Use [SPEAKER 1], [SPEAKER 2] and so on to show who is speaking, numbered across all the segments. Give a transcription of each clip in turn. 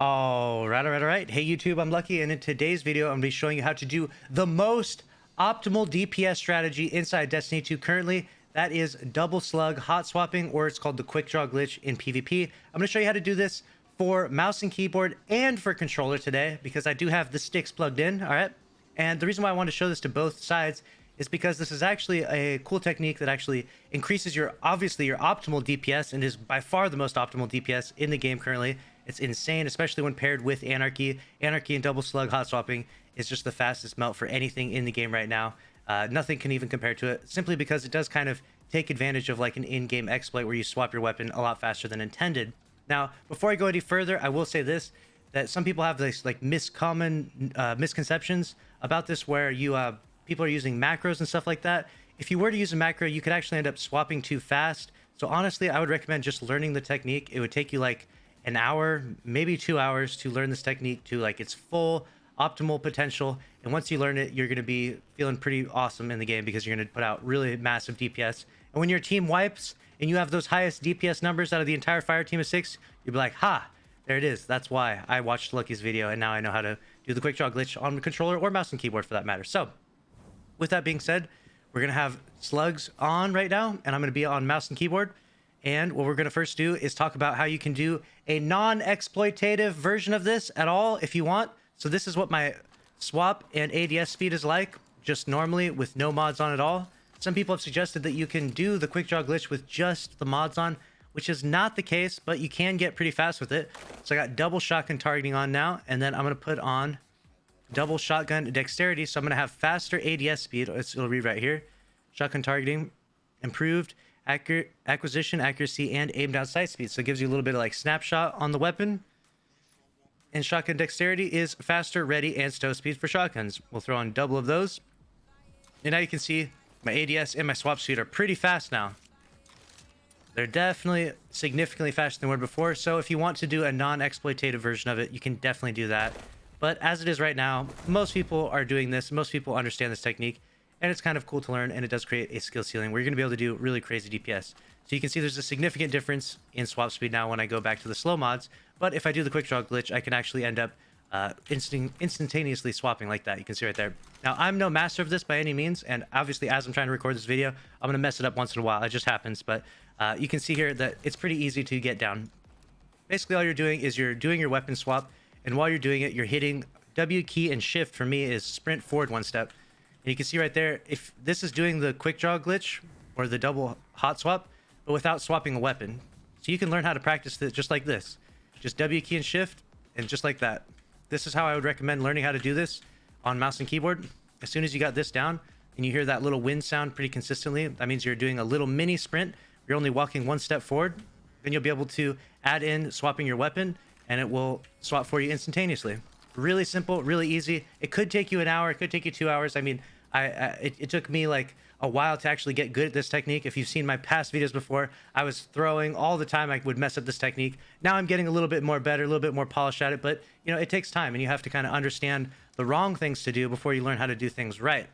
[SPEAKER 1] All right. Hey YouTube, I'm Lucky, and in today's video, I'm gonna be showing you how to do the most optimal DPS strategy inside Destiny 2 currently. That is double slug hot swapping, or it's called the quick draw glitch in PvP. I'm gonna show you how to do this for mouse and keyboard and for controller today, because I do have the sticks plugged in, all right? And the reason why I want to show this to both sides is because this is actually a cool technique that actually increases your optimal DPS, and is by far the most optimal DPS in the game currently. It's insane, especially when paired with Anarchy. Anarchy and double slug hot swapping is just the fastest melt for anything in the game right now. Nothing can even compare to it, simply because it does kind of take advantage of like an in-game exploit where you swap your weapon a lot faster than intended. Now, before I go any further, I will say this, that some people have this like misconceptions about this, where people are using macros and stuff like that. If you were to use a macro, you could actually end up swapping too fast. So honestly, I would recommend just learning the technique. It would take you like an hour, maybe 2 hours to learn this technique to like its full optimal potential. And once you learn it, you're going to be feeling pretty awesome in the game, because you're going to put out really massive DPS. And when your team wipes and you have those highest DPS numbers out of the entire fire team of 6, you'll be like, ha, there it is. That's why I watched Lucky's video, and now I know how to do the quick draw glitch on the controller or mouse and keyboard for that matter. So with that being said, we're going to have slugs on right now, and I'm going to be on mouse and keyboard. And what we're going to first do is talk about how you can do a non-exploitative version of this at all if you want. So this is what my swap and ADS speed is like, just normally with no mods on at all. Some people have suggested that you can do the quick draw glitch with just the mods on, which is not the case, but you can get pretty fast with it. So I got double shotgun targeting on now, and then I'm going to put on double shotgun dexterity. So I'm going to have faster ADS speed. It'll read right here. Shotgun targeting, improved acquisition accuracy, and aim down sight speed. So it gives you a little bit of like snapshot on the weapon. And shotgun dexterity is faster ready and stow speed for shotguns. We'll throw on double of those. And now you can see my ADS and my swap speed are pretty fast now. They're definitely significantly faster than they were before. So if you want to do a non-exploitative version of it, you can definitely do that. But as it is right now, most people are doing this. Most people understand this technique, and it's kind of cool to learn, and it does create a skill ceiling where you're going to be able to do really crazy DPS. So you can see there's a significant difference in swap speed now when I go back to the slow mods. But if I do the quick draw glitch, I can actually end up instantaneously swapping like that. You can see right there. Now, I'm no master of this by any means, and obviously as I'm trying to record this video, I'm going to mess it up once in a while. It just happens, but you can see here that it's pretty easy to get down. Basically, all you're doing is you're doing your weapon swap, and while you're doing it, you're hitting W key and shift. For me is sprint forward one step. And you can see right there, if this is doing the quick draw glitch or the double hot swap, but without swapping a weapon. So you can learn how to practice this just like this. Just W key and shift, and just like that. This is how I would recommend learning how to do this on mouse and keyboard. As soon as you got this down and you hear that little wind sound pretty consistently, that means you're doing a little mini sprint. You're only walking one step forward. Then you'll be able to add in swapping your weapon, and it will swap for you instantaneously. Really simple, really easy. It could take you an hour. It could take you 2 hours. I mean, it took me like a while to actually get good at this technique. If you've seen my past videos before, I was throwing all the time. I would mess up this technique. Now I'm getting a little bit more better, a little bit more polished at it, but you know, it takes time, and you have to kind of understand the wrong things to do before you learn how to do things right.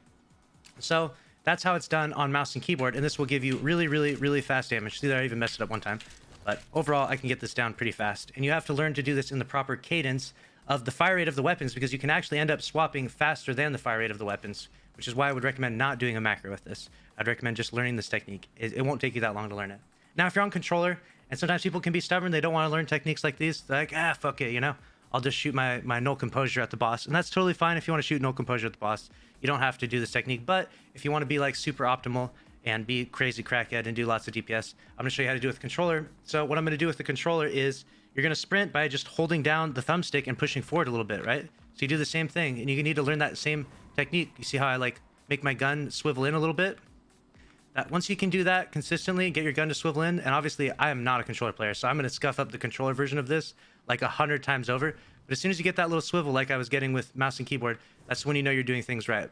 [SPEAKER 1] So that's how it's done on mouse and keyboard, and this will give you really fast damage. See that I even messed it up one time, but overall I can get this down pretty fast. And you have to learn to do this in the proper cadence of the fire rate of the weapons, because you can actually end up swapping faster than the fire rate of the weapons, which is why I would recommend not doing a macro with this. I'd recommend just learning this technique. It won't take you that long to learn it. Now, if you're on controller, and sometimes people can be stubborn, they don't want to learn techniques like these. They're like, fuck it, you know? I'll just shoot my null composure at the boss. And that's totally fine if you want to shoot null composure at the boss. You don't have to do this technique. But if you want to be like super optimal and be crazy crackhead and do lots of DPS, I'm going to show you how to do it with the controller. So what I'm going to do with the controller is you're going to sprint by just holding down the thumbstick and pushing forward a little bit, right? So you do the same thing, and you need to learn that same technique. You see how I like make my gun swivel in a little bit? That once you can do that consistently, get your gun to swivel in, and obviously I am not a controller player, so I'm going to scuff up the controller version of this like 100 times over. But as soon as you get that little swivel like I was getting with mouse and keyboard, that's when you know you're doing things right.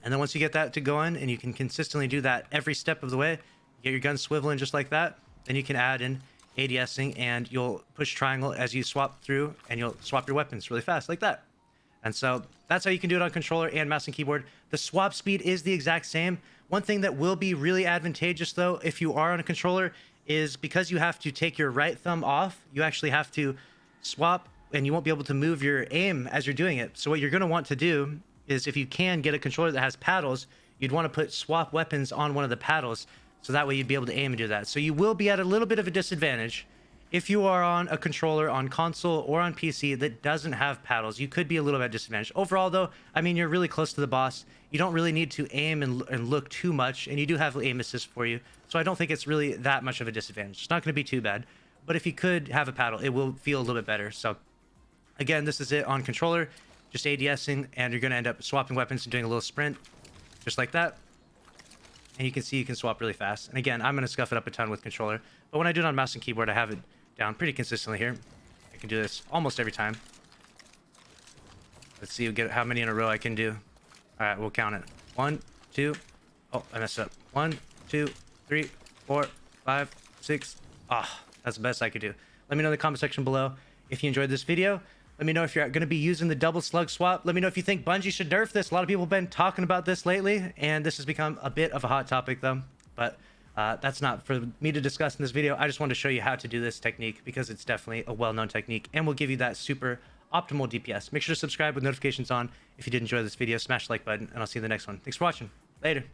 [SPEAKER 1] And then once you get that to going, and you can consistently do that every step of the way, get your gun swiveling just like that, then you can add in ADSing, and you'll push triangle as you swap through, and you'll swap your weapons really fast like that. And so that's how you can do it on controller and mouse and keyboard. The swap speed is the exact same. One thing that will be really advantageous though, if you are on a controller, is because you have to take your right thumb off, you actually have to swap and you won't be able to move your aim as you're doing it. So what you're going to want to do is, if you can get a controller that has paddles, you'd want to put swap weapons on one of the paddles, so that way you'd be able to aim and do that. So you will be at a little bit of a disadvantage if you are on a controller on console or on PC that doesn't have paddles. You could be a little bit disadvantaged. Overall, though, I mean, you're really close to the boss. You don't really need to aim and look too much, and you do have aim assist for you. So I don't think it's really that much of a disadvantage. It's not going to be too bad. But if you could have a paddle, it will feel a little bit better. So again, this is it on controller, just ADSing, and you're going to end up swapping weapons and doing a little sprint, just like that. And you can see you can swap really fast. And again, I'm going to scuff it up a ton with controller. But when I do it on mouse and keyboard, I have it down pretty consistently here. I can do this almost every time. Let's see how many in a row I can do. All right, we'll count it. 1, 2. Oh, I messed up. 1, 2, 3, 4, 5, 6. Ah, that's the best I could do. Let me know in the comment section below if you enjoyed this video. Let me know if you're going to be using the double slug swap. Let me know if you think Bungie should nerf this. A lot of people have been talking about this lately, and this has become a bit of a hot topic, though. But that's not for me to discuss in this video. I just wanted to show you how to do this technique, because it's definitely a well-known technique and will give you that super optimal DPS. Make sure to subscribe with notifications on if you did enjoy this video. Smash the like button, and I'll see you in the next one. Thanks for watching. Later.